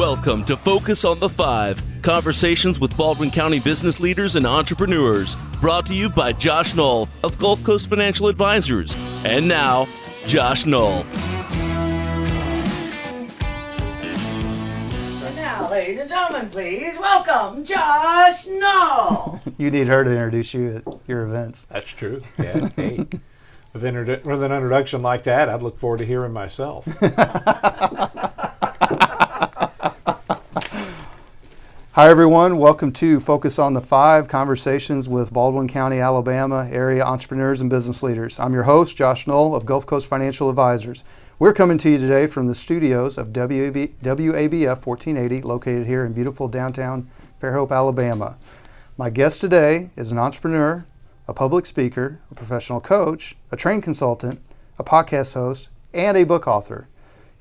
Welcome to Focus on the Five, conversations with Baldwin County business leaders and entrepreneurs, brought to you by Josh Knoll of Gulf Coast Financial Advisors. And now, Josh Knoll. Now, ladies and gentlemen, please welcome Josh Knoll. You need her to introduce you at your events. That's true. Yeah. Hey, with an introduction like that, I'd look forward to hearing myself. Hi, everyone. Welcome to Focus on the Five, conversations with Baldwin County, Alabama area entrepreneurs and business leaders. I'm your host, Josh Knoll of Gulf Coast Financial Advisors. We're coming to you today from the studios of WABF 1480, located here in beautiful downtown Fairhope, Alabama. My guest today is an entrepreneur, a public speaker, a professional coach, a trained consultant, a podcast host, and a book author.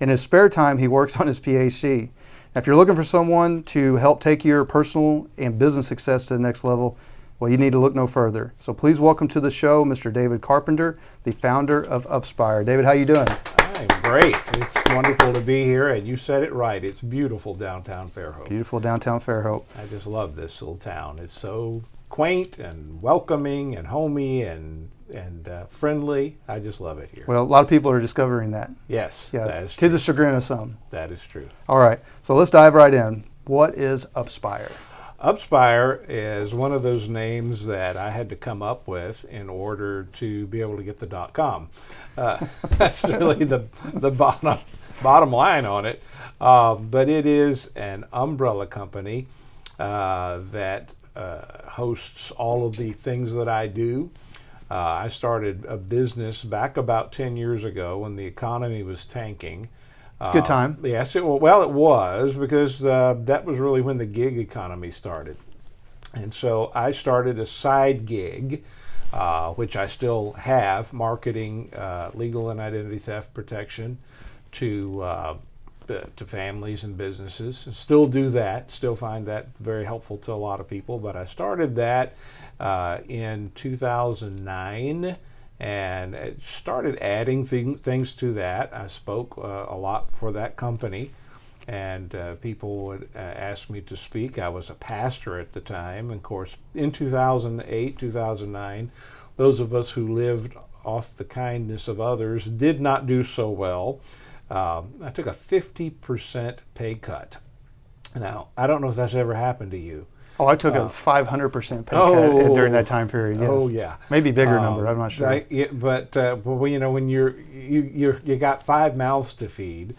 In his spare time, he works on his PhD. Now, if you're looking for someone to help take your personal and business success to the next level, well, you need to look no further. So please welcome to the show, Mr. David Carpenter, the founder of UpSpyre. David, how you doing? I'm great. It's wonderful to be here, and you said it right. It's beautiful downtown Fairhope. Beautiful downtown Fairhope. I just love this little town. It's so quaint and welcoming and homey and friendly. I just love it here. Well, a lot of people are discovering that. Yes, Yeah, that is to true. the chagrin of some. That is true. All right, so let's dive right in. What is UpSpyre? UpSpyre is one of those names that I had to come up with in order to be able to get the .com. That's really the bottom line on it. But it is an umbrella company that hosts all of the things that I do. I started a business back about 10 years ago when the economy was tanking. Good time. Yes, it was because that was really when the gig economy started. And so I started a side gig, which I still have, marketing legal and identity theft protection to families and businesses. Still do that, still find that very helpful to a lot of people. But I started that in 2009. And it started adding things to that. I spoke a lot for that company, and people would ask me to speak. I was a pastor at the time. And of course, in 2008, 2009, those of us who lived off the kindness of others did not do so well. I took a 50% pay cut. Now, I don't know if that's ever happened to you. Oh, I took a 500% pay cut during that time period. Yes. Oh, yeah. Maybe bigger number. I'm not sure. But you know, when you got five mouths to feed,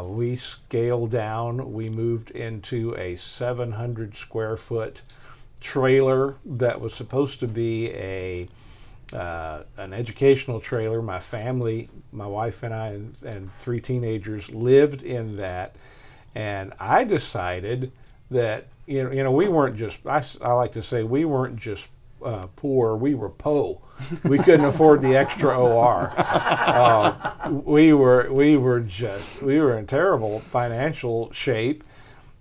we scaled down. We moved into a 700 square foot trailer that was supposed to be an educational trailer. My family, my wife and I, and three teenagers lived in that, and I decided that. You know, we weren't just. I like to say we weren't just poor. We were po. We couldn't afford the extra OR. We were in terrible financial shape,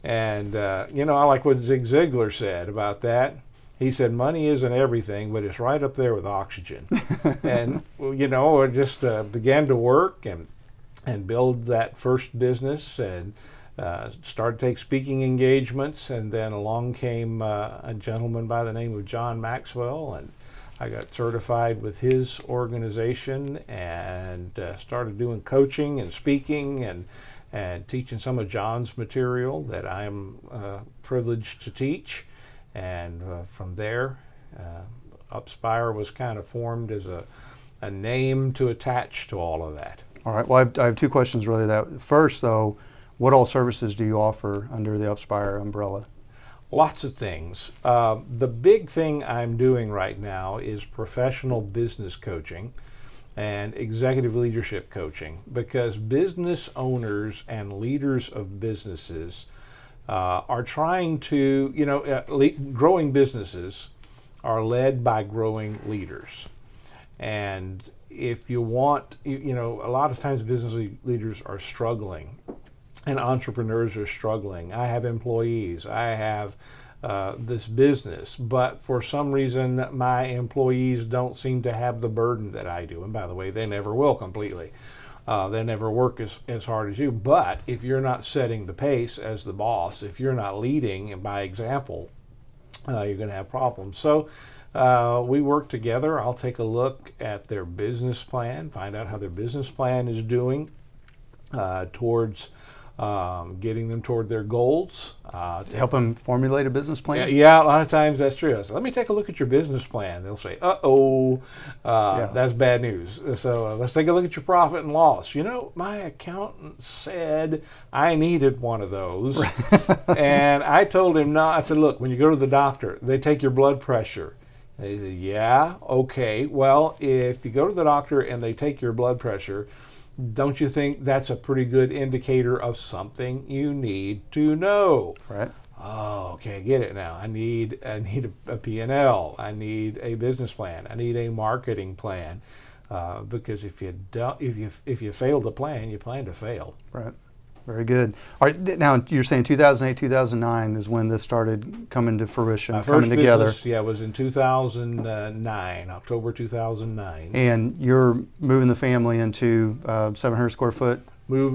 and you know, I like what Zig Ziglar said about that. He said, "Money isn't everything, but it's right up there with oxygen." And you know, I just began to work and build that first business and. Started to take speaking engagements, and then along came a gentleman by the name of John Maxwell, and I got certified with his organization and started doing coaching and speaking and teaching some of John's material that I am privileged to teach. And from there, UpSpyre was kind of formed as a name to attach to all of that. All right. Well, I have two questions really. That first, though. What all services do you offer under the UpSpyre umbrella? Lots of things. The big thing I'm doing right now is professional business coaching and executive leadership coaching, because business owners and leaders of businesses are trying to, you know, growing businesses are led by growing leaders. And if you want, you know, a lot of times business leaders are struggling. And entrepreneurs are struggling. I have employees. I have this business, but for some reason my employees don't seem to have the burden that I do. And by the way, they never will completely. They never work as hard as you. But if you're not setting the pace as the boss, if you're not leading by example, you're going to have problems. So we work together. I'll take a look at their business plan, find out how their business plan is doing towards getting them toward their goals. Help them formulate a business plan? Yeah, a lot of times that's true. I say, let me take a look at your business plan. They'll say, that's bad news. So let's take a look at your profit and loss. You know, my accountant said I needed one of those. And I told him, no. I said, look, when you go to the doctor, they take your blood pressure. They said, yeah, okay. Well, if you go to the doctor and they take your blood pressure, don't you think that's a pretty good indicator of something you need to know? Right. Oh, okay, I get it now. I need a P&L. I need a business plan. I need a marketing plan. Because if you fail to plan, you plan to fail. Right. Very good. All right. Now you're saying 2008, 2009 is when this started coming to fruition, coming together. Business, yeah, was in 2009, October 2009. And you're moving the family into 700 square foot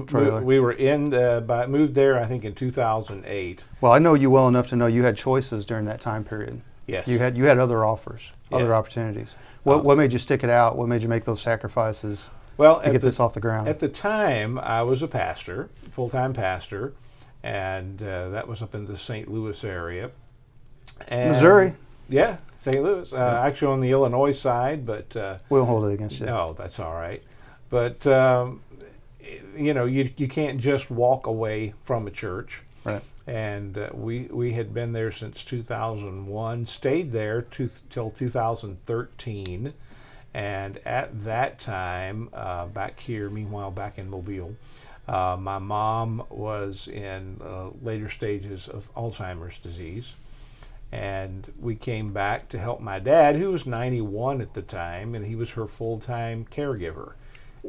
trailer. We were moved there, I think, in 2008. Well, I know you well enough to know you had choices during that time period. Yes. You had other offers, other opportunities. What made you stick it out? What made you make those sacrifices to get this off the ground? At the time, I was a pastor, full-time pastor, and that was up in the St. Louis area. And Missouri? Yeah, St. Louis. Actually on the Illinois side, but... we won't hold it against you. No, that's all right. But, you can't just walk away from a church. Right. And we had been there since 2001, stayed there till 2013. And at that time, back in Mobile, my mom was in later stages of Alzheimer's disease. And we came back to help my dad, who was 91 at the time, and he was her full-time caregiver.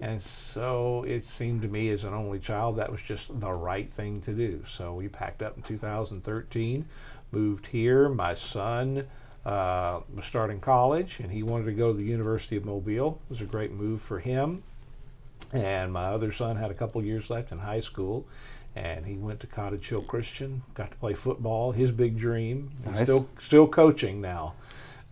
And so it seemed to me, as an only child, that was just the right thing to do. So we packed up in 2013, moved here. My son was starting college, and he wanted to go to the University of Mobile. It was a great move for him. And my other son had a couple years left in high school, and he went to Cottage Hill Christian, got to play football, his big dream. He's Nice. still coaching now.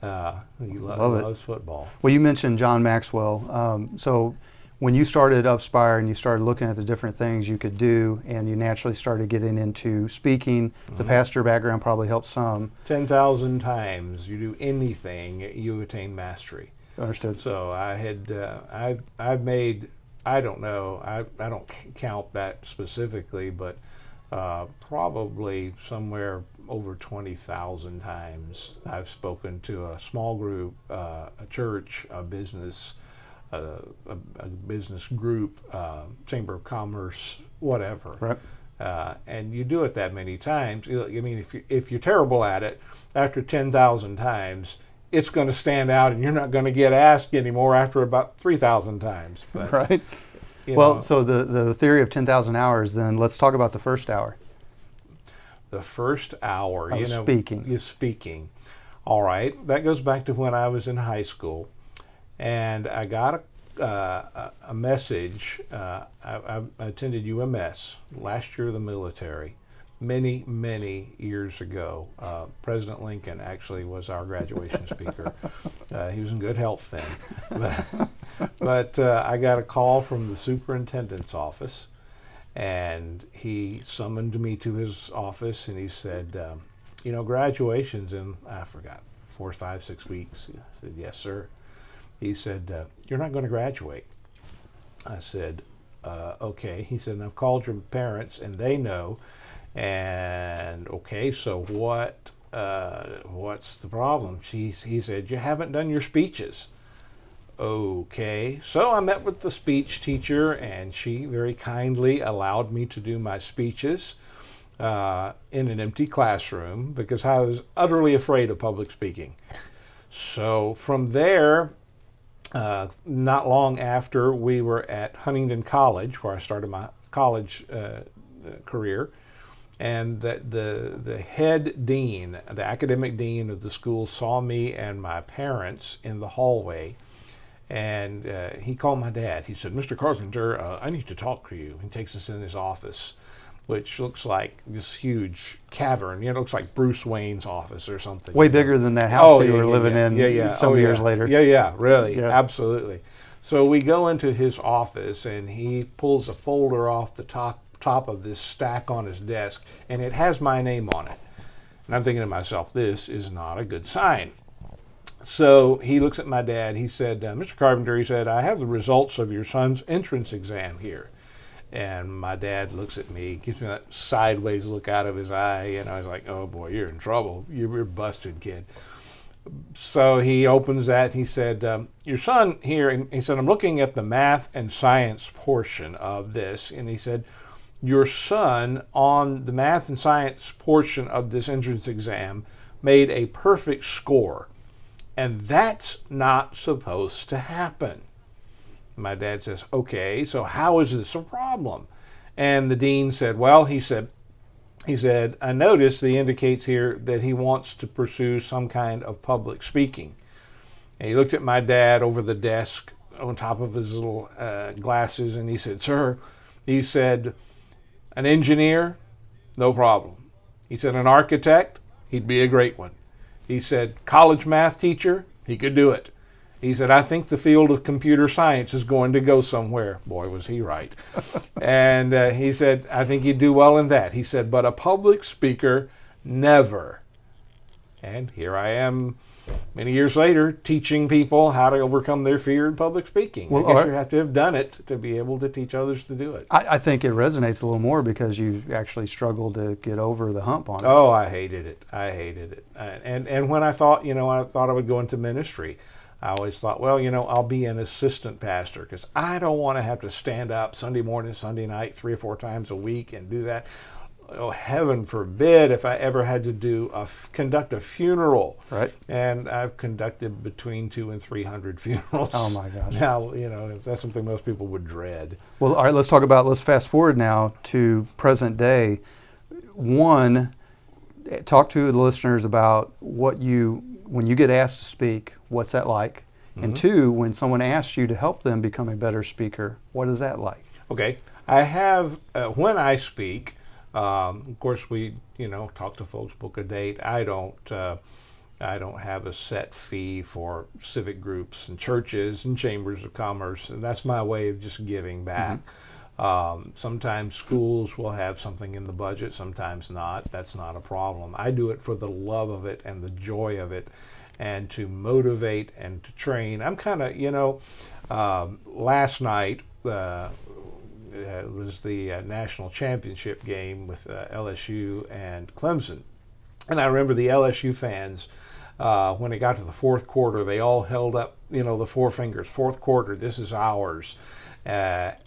He loves football. Well, you mentioned John Maxwell. So when you started UpSpyre and you started looking at the different things you could do, and you naturally started getting into speaking, the pastor background probably helped some. 10,000 times you do anything, you attain mastery. Understood. So I had, I've made, I don't know, I don't count that specifically, but probably somewhere over 20,000 times I've spoken to a small group, a church, a business group, Chamber of Commerce, whatever. Right. And you do it that many times. I mean, if you're terrible at it, after 10,000 times, it's going to stand out, and you're not going to get asked anymore after about 3,000 times. But, Right. Well, so the theory of 10,000 hours, then let's talk about the first hour. The first hour, Of speaking. Is speaking. All right. That goes back to when I was in high school. And I got a message. I attended UMS last year of the military, many, many years ago. President Lincoln actually was our graduation speaker. He was in good health then. But I got a call from the superintendent's office, and he summoned me to his office, and he said, graduation's in, I forgot, 4, 5, 6 weeks. I said, yes, sir. He said, you're not going to graduate. I said, okay. He said, I've called your parents and they know. And okay, so what's the problem? He said, you haven't done your speeches. Okay. So I met with the speech teacher, and she very kindly allowed me to do my speeches in an empty classroom because I was utterly afraid of public speaking. So from there, not long after, we were at Huntingdon College, where I started my college career, and the head dean, the academic dean of the school, saw me and my parents in the hallway, And he called my dad. He said, "Mr. Carpenter, I need to talk to you." He takes us in his office, which looks like this huge cavern. It looks like Bruce Wayne's office or something. Way bigger than that house you were living in some years later. Yeah, really, absolutely. So we go into his office, and he pulls a folder off the top of this stack on his desk, and it has my name on it. And I'm thinking to myself, this is not a good sign. So he looks at my dad. He said, "Mr. Carpenter," he said, "I have the results of your son's entrance exam here." And my dad looks at me, gives me that sideways look out of his eye, and I was like, "Oh boy, you're in trouble. You're busted, kid." So he opens that. He said, "Your son here," and he said, "I'm looking at the math and science portion of this." And he said, "Your son on the math and science portion of this entrance exam made a perfect score. And that's not supposed to happen." My dad says, "Okay, so how is this a problem?" And the dean said, "Well," he said, "I noticed he indicates here that he wants to pursue some kind of public speaking." And he looked at my dad over the desk on top of his little glasses, and he said, "Sir," he said, "an engineer, no problem." He said, "An architect, he'd be a great one." He said, "College math teacher, he could do it." He said, "I think the field of computer science is going to go somewhere." Boy, was he right. And he said, "I think he'd do well in that." He said, "But a public speaker, never." And here I am, many years later, teaching people how to overcome their fear in public speaking. Well, I guess you have to have done it to be able to teach others to do it. I think it resonates a little more because you actually struggled to get over the hump on it. Oh, I hated it. And when I thought, I would go into ministry, I always thought, well, I'll be an assistant pastor because I don't want to have to stand up Sunday morning, Sunday night, 3 or 4 times a week and do that. Oh, heaven forbid if I ever had to conduct a funeral. Right. And I've conducted between 200 and 300 funerals. Oh my gosh. Now, that's something most people would dread. Well, all right, let's fast forward now to present day. One, talk to the listeners about when you get asked to speak, what's that like? Mm-hmm. And two, when someone asks you to help them become a better speaker, what is that like? Okay. I have, when I speak, of course, we talk to folks, book a date. I don't have a set fee for civic groups and churches and chambers of commerce, and that's my way of just giving back. Mm-hmm. Sometimes schools will have something in the budget, sometimes not. That's not a problem. I do it for the love of it and the joy of it, and to motivate and to train. I'm kind of, last night. It was the national championship game with LSU and Clemson. And I remember the LSU fans, when it got to the fourth quarter, they all held up, the 4 fingers. Fourth quarter, this is ours. And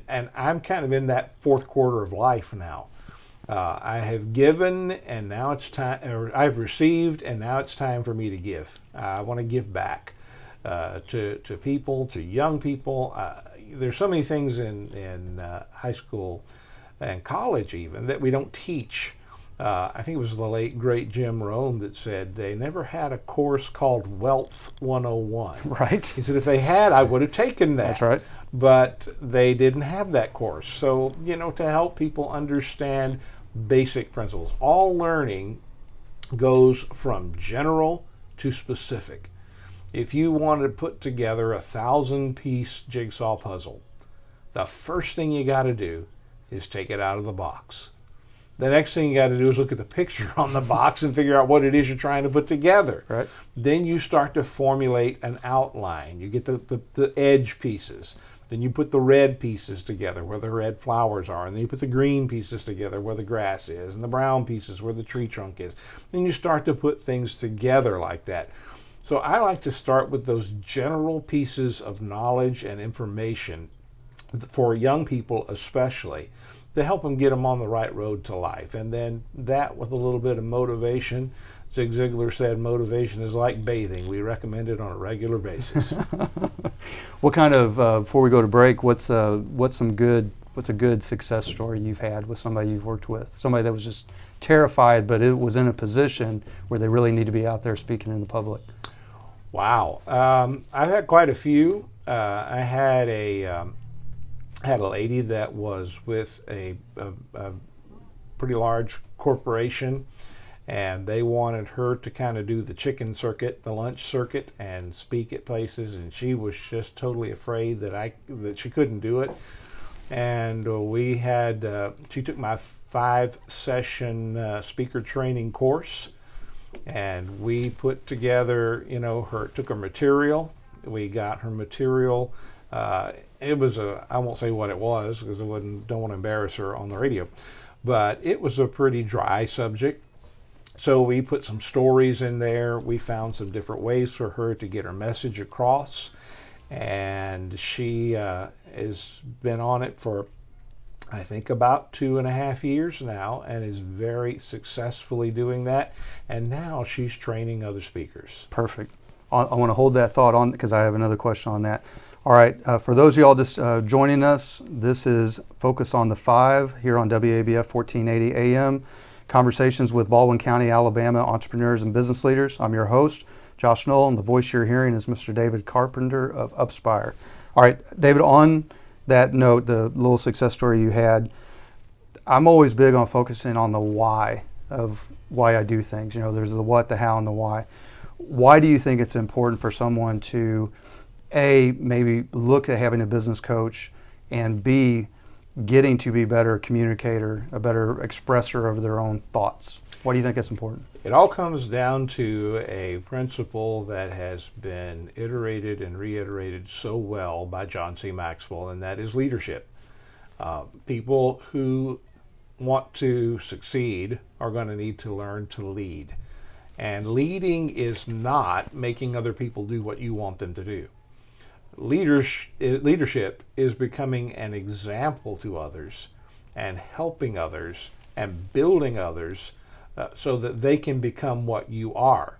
I'm kind of in that fourth quarter of life now. I have given, and now it's time, or I've received, and now it's time for me to give. I want to give back to people, to young people. There's so many things in high school and college even that we don't teach. I think it was the late, great Jim Rohn that said they never had a course called Wealth 101. Right. He said if they had, I would have taken that. That's right. But they didn't have that course. So, to help people understand basic principles. All learning goes from general to specific. If you want to put together a 1,000-piece jigsaw puzzle, the first thing you got to do is take it out of the box. The next thing you got to do is look at the picture on the box and figure out what it is you're trying to put together. Right. Then you start to formulate an outline. You get the edge pieces. Then you put the red pieces together where the red flowers are, and then you put the green pieces together where the grass is, and the brown pieces where the tree trunk is. Then you start to put things together like that. So I like to start with those general pieces of knowledge and information for young people especially to help them get them on the right road to life. And then that with a little bit of motivation. Zig Ziglar said motivation is like bathing. We recommend it on a regular basis. What kind of, before we go to break, what's a good success story you've had with somebody you've worked with? Somebody that was just terrified, but it was in a position where they really need to be out there speaking in the public. Wow. I've had quite a few. I had had a lady that was with a pretty large corporation, and they wanted her to kind of do the chicken circuit, the lunch circuit, and speak at places, and she was just totally afraid that she couldn't do it. And she took my 5-session speaker training course, and we put together, took her material. We got her material. It was I won't say what it was because don't want to embarrass her on the radio, but it was a pretty dry subject. So we put some stories in there. We found some different ways for her to get her message across, and she has been on it for, I think, about 2.5 years now, and is very successfully doing that. And now she's training other speakers. Perfect. I want to hold that thought on because I have another question on that. All right, for those of y'all just joining us, this is Focus on the 5 here on WABF 1480 AM. Conversations with Baldwin County, Alabama entrepreneurs and business leaders. I'm your host, Josh Knoll, and the voice you're hearing is Mr. David Carpenter of UpSpyre. All right, David, on that note, the little success story you had, I'm always big on focusing on the why of why I do things. There's the what, the how, and the why. Why do you think it's important for someone to, A, maybe look at having a business coach, and B, getting to be a better communicator, a better expresser of their own thoughts? Why do you think it's important? It all comes down to a principle that has been iterated and reiterated so well by John C. Maxwell, and that is leadership. People who want to succeed are going to need to learn to lead. And leading is not making other people do what you want them to do. Leadership is becoming an example to others and helping others and building others so that they can become what you are.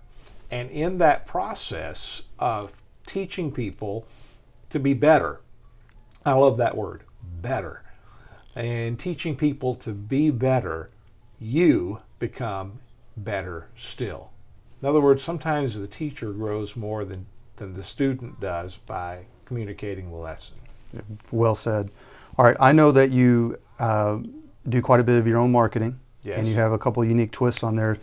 And in that process of teaching people to be better, I love that word, better, and teaching people to be better, you become better still. In other words, sometimes the teacher grows more than the student does by communicating the lesson. Well said. All right, I know that you do quite a bit of your own marketing. Yes. And you have a couple of unique twists on there.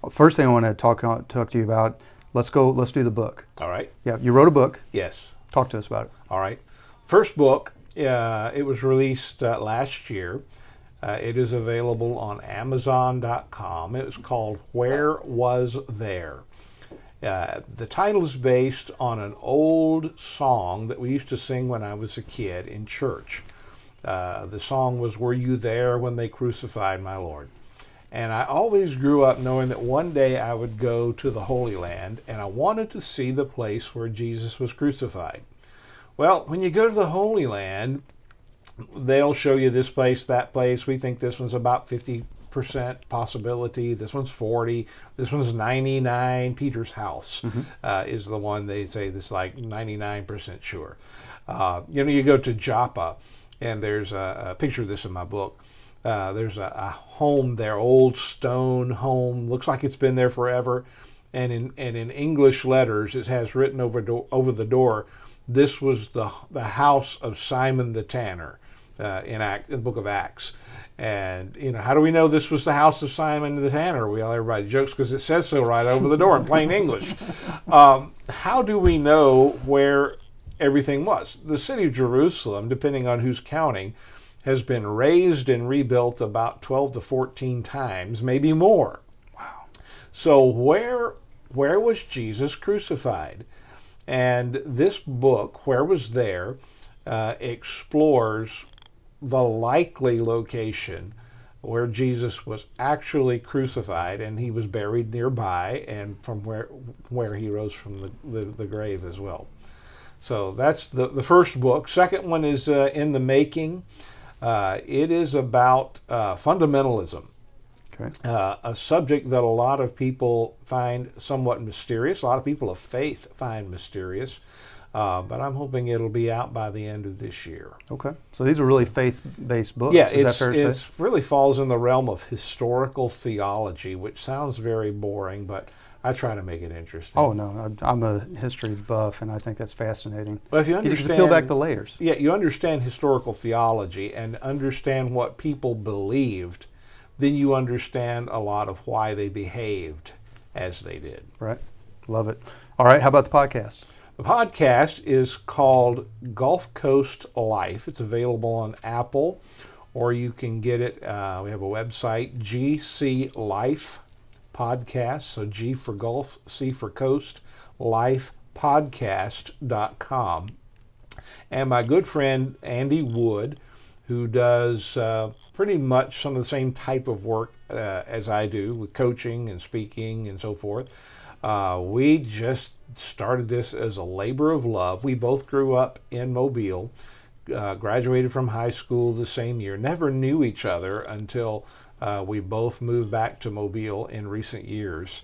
First thing I want to talk to you about, let's do the book. All right. Yeah, you wrote a book. Yes. Talk to us about it. All right. First book, it was released last year. It is available on Amazon.com. It was called Where Was There? The title is based on an old song that we used to sing when I was a kid in church. The song was, "Were You There When They Crucified My Lord?" And I always grew up knowing that one day I would go to the Holy Land, and I wanted to see the place where Jesus was crucified. Well, when you go to the Holy Land, they'll show you this place, that place. We think this one's about 50% possibility. This one's 40. This one's 99. Peter's house is the one they say that's like 99% sure. You go to Joppa, and there's a picture of this in my book. There's a home there, old stone home. Looks like it's been there forever. And in English letters, it has written over the door, this was the house of Simon the Tanner in the book of Acts. And, how do we know this was the house of Simon the Tanner? Everybody jokes because it says so right over the door in plain English. How do we know where everything was? The city of Jerusalem, depending on who's counting, has been raised and rebuilt about 12 to 14 times, maybe more. Wow. So where was Jesus crucified? And this book, Where Was There, explores the likely location where Jesus was actually crucified, and he was buried nearby, and from where he rose from the grave as well. So that's the first book. Second one is in the making. It is about fundamentalism. Okay. A subject that a lot of people find somewhat mysterious. A lot of people of faith find mysterious. But I'm hoping it'll be out by the end of this year. Okay. So these are really faith-based books. Yeah, is that fair to say? It really falls in the realm of historical theology, which sounds very boring, but I try to make it interesting. Oh no, I'm a history buff, and I think that's fascinating. Well, if you You understand, can peel back the layers. yeah, you understand historical theology and understand what people believed, then you understand a lot of why they behaved as they did. Right. Love it. All right. How about the podcast? The podcast is called Gulf Coast Life. It's available on Apple, or you can get it. We have a website, GC Life Podcast. So G for Gulf, C for Coast, lifepodcast.com. And my good friend Andy Wood, who does pretty much some of the same type of work as I do with coaching and speaking and so forth. We just started this as a labor of love. We both grew up in Mobile, graduated from high school the same year, never knew each other until we both moved back to Mobile in recent years.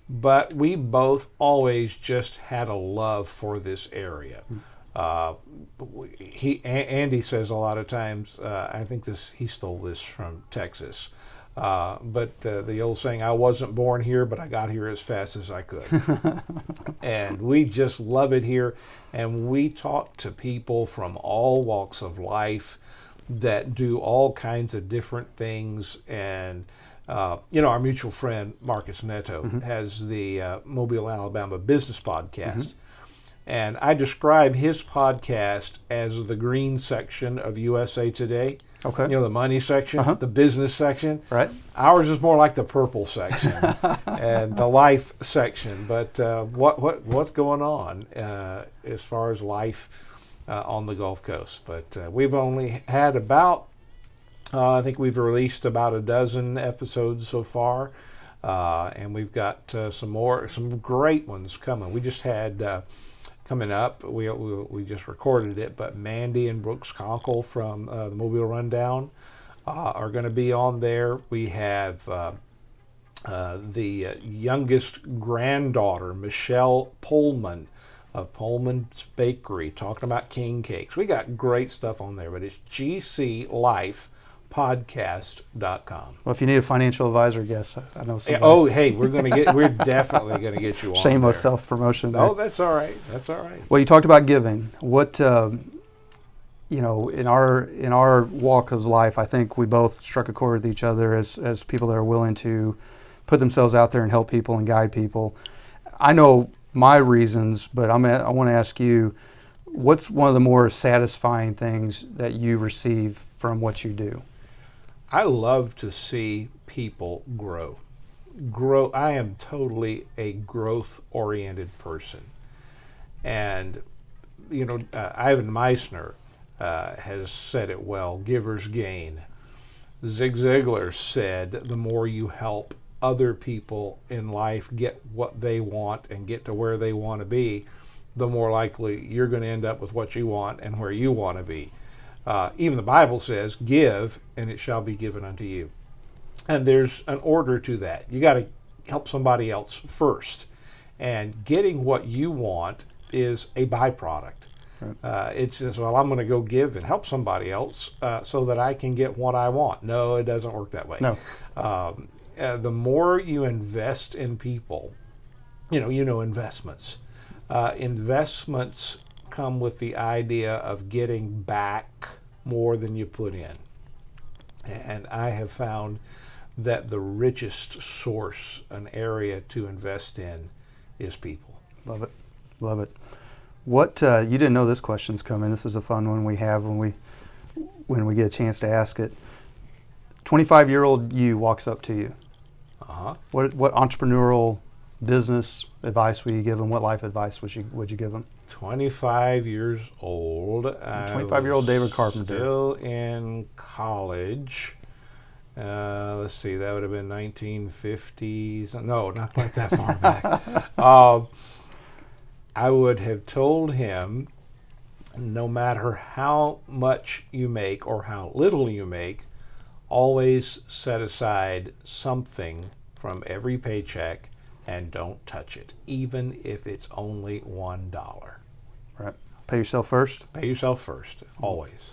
But we both always just had a love for this area. Andy says a lot of times, I think he stole this from Texas, but the old saying, I wasn't born here, but I got here as fast as I could. And we just love it here. And we talk to people from all walks of life that do all kinds of different things. And our mutual friend Marcus Neto has the Mobile, Alabama Business Podcast. And I describe his podcast as the green section of USA Today. Okay. The money section, the business section. Right. Ours is more like the purple section and the life section. But what's going on as far as life on the Gulf Coast? But we've only had about, I think we've released about a dozen episodes so far. And we've got some great ones coming. We just had... coming up, we just recorded it, but Mandy and Brooks Conkle from the Mobile Rundown are going to be on there. We have the youngest granddaughter, Michelle Pullman of Pullman's Bakery, talking about king cakes. We got great stuff on there, but it's gclifepodcast.com. Well, if you need a financial advisor, guess I know somebody. Oh, hey, we're definitely gonna get you on. Shameless there. self-promotion. Oh, that's all right. That's all right. Well, you talked about giving. What in our walk of life, I think we both struck a chord with each other as people that are willing to put themselves out there and help people and guide people. I know my reasons, but I want to ask you, what's one of the more satisfying things that you receive from what you do? I love to see people grow. I am totally a growth-oriented person. And, Ivan Meissner has said it well, givers gain. Zig Ziglar said, the more you help other people in life get what they want and get to where they want to be, the more likely you're going to end up with what you want and where you want to be. Even the Bible says, give, and it shall be given unto you. And there's an order to that. You got to help somebody else first. And getting what you want is a byproduct. Right. It's just, well, I'm going to go give and help somebody else so that I can get what I want. No, it doesn't work that way. No. The more you invest in people, investments. Investments come with the idea of getting back more than you put in. And I have found that the richest source, an area to invest in, is people. Love it. Love it. What you didn't know this question's coming. This is a fun one we have when we get a chance to ask it. 25-year-old you walks up to you. What entrepreneurial business advice would you give them? What life advice would you give them? 25 years old. 25-year-old David Carpenter. Still in college. Let's see, that would have been 1950s. No, not quite that far back. I would have told him, no matter how much you make or how little you make, always set aside something from every paycheck and don't touch it, even if it's only $1. Right. Pay yourself first? Pay yourself first, always.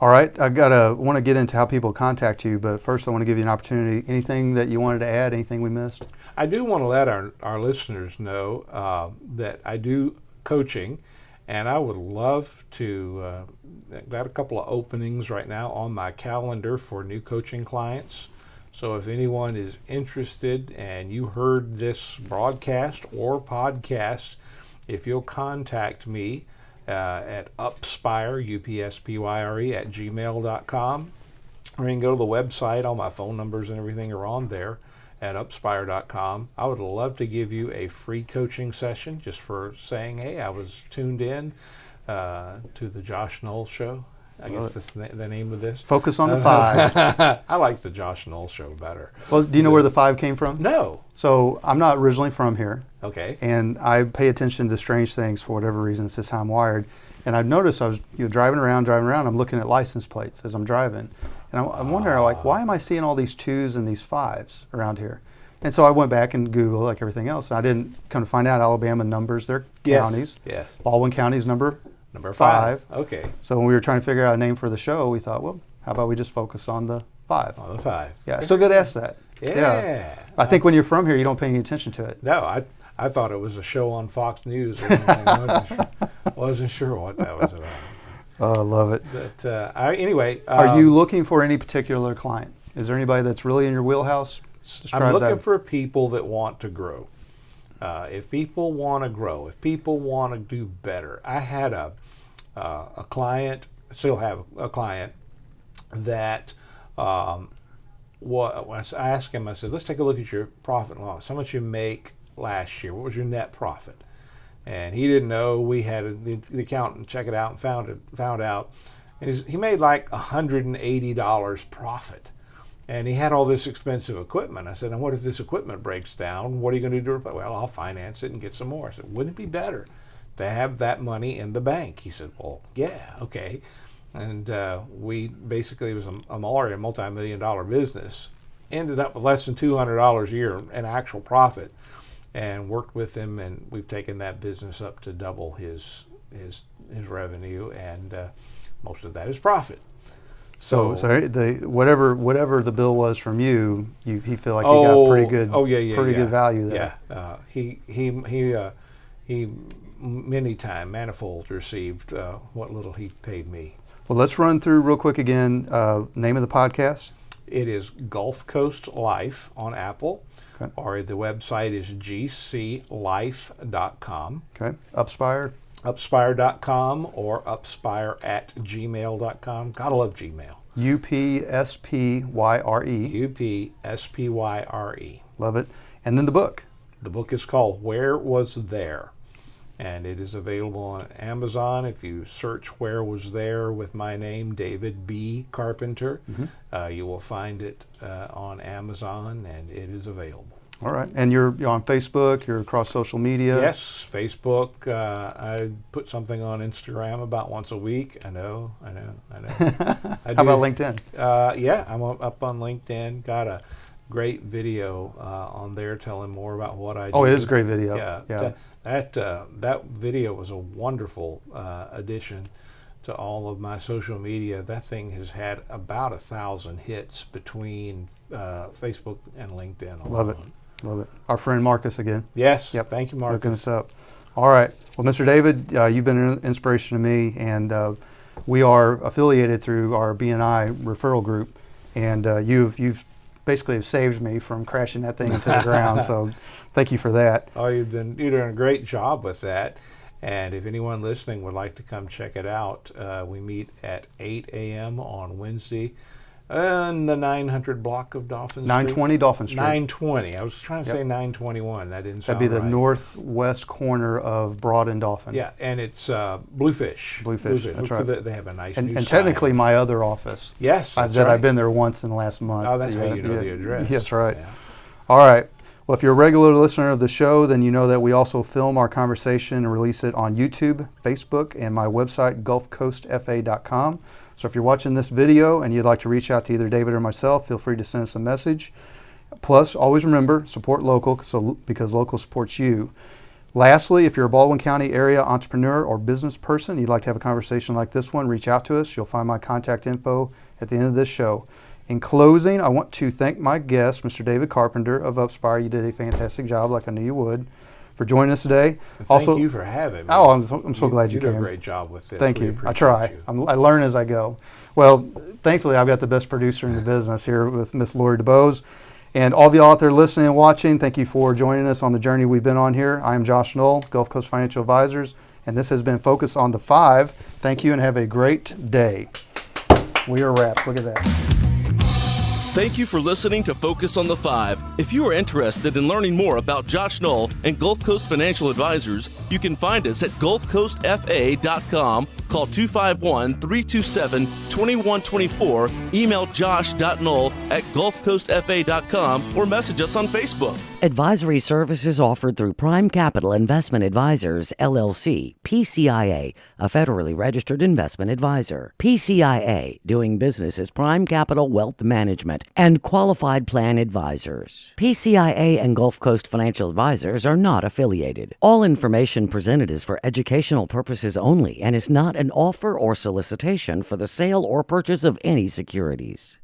All right, want to get into how people contact you, but first I want to give you an opportunity. Anything that you wanted to add? Anything we missed? I do want to let our listeners know that I do coaching, and I would love to. Got a couple of openings right now on my calendar for new coaching clients. So if anyone is interested and you heard this broadcast or podcast, if you'll contact me at UpSpyre, UpSpyre at gmail.com, or you can go to the website. All my phone numbers and everything are on there at UpSpyre.com. I would love to give you a free coaching session just for saying, hey, I was tuned in to the Josh Knoll Show. I guess that's the name of this. Focus on the 5. I like the Josh Knoll Show better. Well, do you know where the 5 came from? No. So I'm not originally from here. Okay. And I pay attention to strange things for whatever reason. It's just how I'm wired. And I've noticed I was driving around, I'm looking at license plates as I'm driving. And I'm wondering, why am I seeing all these 2s and these 5s around here? And so I went back and Googled like everything else. And I didn't come to find out Alabama numbers their counties. Yes. Baldwin County's number 5. Okay. So when we were trying to figure out a name for the show, we thought, well, how about we just focus on the 5? On the 5. Yeah, I still get asked that. Yeah. I think when you're from here, you don't pay any attention to it. No, I thought it was a show on Fox News or something. I wasn't sure what that was about. Oh, I love it. But anyway. Are you looking for any particular client? Is there anybody that's really in your wheelhouse? I'm looking for people that want to grow. If people want to grow, if people want to do better. I had a client, still have a client, that I asked him, I said, let's take a look at your profit and loss. How much you make last year? What was your net profit? And he didn't know. We had the accountant check it out and found out. And he made like $180 profit. And he had all this expensive equipment. I said, and what if this equipment breaks down? What are you going to do? Well, I'll finance it and get some more. I said, wouldn't it be better to have that money in the bank? He said, well, yeah, okay. And we basically, it was already a multi-million-dollar business, ended up with less than $200 a year in actual profit, and worked with him, and we've taken that business up to double his revenue, and most of that is profit. So whatever the bill was from you he feel like he got pretty good good value there. Yeah, he manifold received what little he paid me. Well, let's run through real quick again. Name of the podcast? It is Gulf Coast Life on Apple, okay. Or the website is gclife.com. Okay. UpSpyre? UpSpyre.com or UpSpyre at gmail.com. Gotta love Gmail. UpSpyre. UpSpyre. Love it. And then the book? The book is called Where Was There? And it is available on Amazon. If you search Where Was There with my name, David B. Carpenter, you will find it on Amazon, and it is available. All right. And you're on Facebook, you're across social media? Yes, Facebook. I put something on Instagram about once a week. I know. How about LinkedIn? Yeah, I'm up on LinkedIn. Got a great video on there telling more about what I do. Oh, it is a great video. Yeah. That video was a wonderful addition to all of my social media. That thing has had about 1,000 hits between Facebook and LinkedIn alone. Love it. Love it. Our friend Marcus again. Yes. Yep. Thank you, Marcus. Hooking us up. All right. Well, Mr. David, you've been an inspiration to me, and we are affiliated through our BNI referral group, and you've basically saved me from crashing that thing into the ground. So, thank you for that. Oh, you're doing a great job with that. And if anyone listening would like to come check it out, we meet at 8 a.m. on Wednesday. In the 900 block of Dolphin 920 Dolphin Street. 920. I was trying to say 921. That didn't sound right. That'd be the northwest corner of Broad and Dolphin. Yeah, and it's Bluefish. Bluefish, that's right. They have a nice new and sign. technically my other office. Yes, that's that right. I've been there once in the last month. Oh, that's how you know the address. Yes, right. Yeah. All right. Well, if you're a regular listener of the show, then you know that we also film our conversation and release it on YouTube, Facebook, and my website, gulfcoastfa.com. So if you're watching this video and you'd like to reach out to either David or myself, feel free to send us a message. Plus, always remember, support local because local supports you. Lastly, if you're a Baldwin County area entrepreneur or business person, you'd like to have a conversation like this one, reach out to us. You'll find my contact info at the end of this show. In closing, I want to thank my guest, Mr. David Carpenter of UpSpyre. You did a fantastic job, like I knew you would, for joining us today. Thank you for having me. Oh, I'm so glad you came. You did a great job with this. Thank We you. I appreciate try. you. I learn as I go. Well, thankfully, I've got the best producer in the business here with Miss Lori DeBose. And all of you out there listening and watching, thank you for joining us on the journey we've been on here. I am Josh Knoll, Gulf Coast Financial Advisors, and this has been Focus on the 5. Thank you and have a great day. We are wrapped. Look at that. Thank you for listening to Focus on the 5. If you are interested in learning more about Josh Knoll and Gulf Coast Financial Advisors, you can find us at gulfcoastfa.com. Call 251-327-2124, email josh.knoll@gulfcoastfa.com, or message us on Facebook. Advisory services offered through Prime Capital Investment Advisors, LLC, PCIA, a federally registered investment advisor. PCIA, doing business as Prime Capital Wealth Management, and Qualified Plan Advisors. PCIA and Gulf Coast Financial Advisors are not affiliated. All information presented is for educational purposes only and is not an offer or solicitation for the sale or purchase of any securities.